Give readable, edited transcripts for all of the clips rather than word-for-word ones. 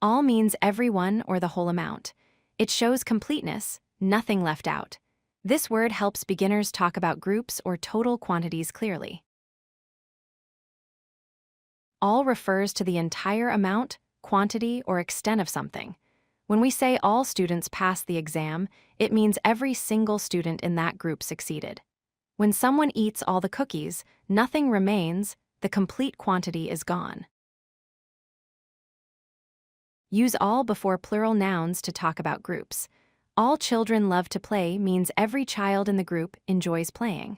All means everyone or the whole amount. It shows completeness, nothing left out. This word helps beginners talk about groups or total quantities clearly. All refers to the entire amount, quantity, or extent of something. When we say all students passed the exam, it means every single student in that group succeeded. When someone eats all the cookies, nothing remains, the complete quantity is gone. Use all before plural nouns to talk about groups. All children love to play means every child in the group enjoys playing.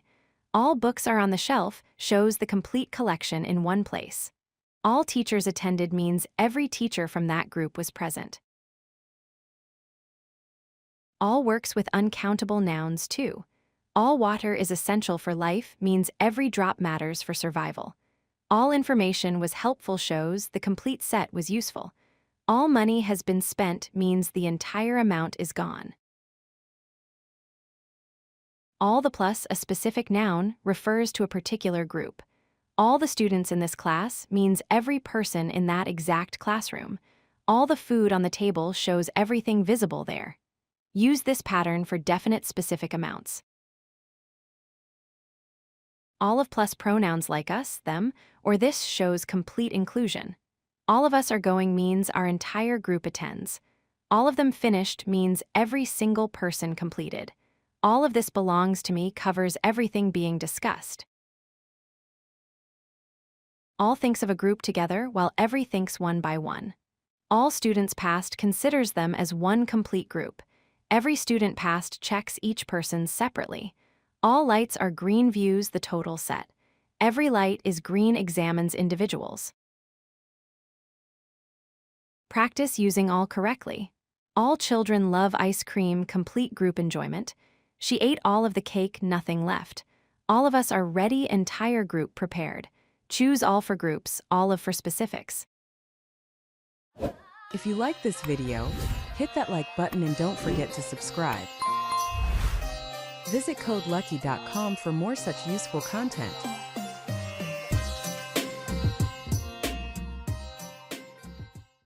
All books are on the shelf shows the complete collection in one place. All teachers attended means every teacher from that group was present. All works with uncountable nouns too. All water is essential for life means every drop matters for survival. All information was helpful shows the complete set was useful. All money has been spent means the entire amount is gone. All the plus a specific noun refers to a particular group. All the students in this class means every person in that exact classroom. All the food on the table shows everything visible there. Use this pattern for definite specific amounts. All of plus pronouns like us, them, or this shows complete inclusion. All of us are going means our entire group attends. All of them finished means every single person completed. All of this belongs to me covers everything being discussed. All thinks of a group together while every thinks one by one. All students passed considers them as one complete group. Every student passed checks each person separately. All lights are green views the total set. Every light is green examines individuals. Practice using all correctly. All children love ice cream, complete group enjoyment. She ate all of the cake, nothing left. All of us are ready, entire group prepared. Choose all for groups, all of for specifics. If you like this video, hit that like button and don't forget to subscribe. Visit codelucky.com for more such useful content.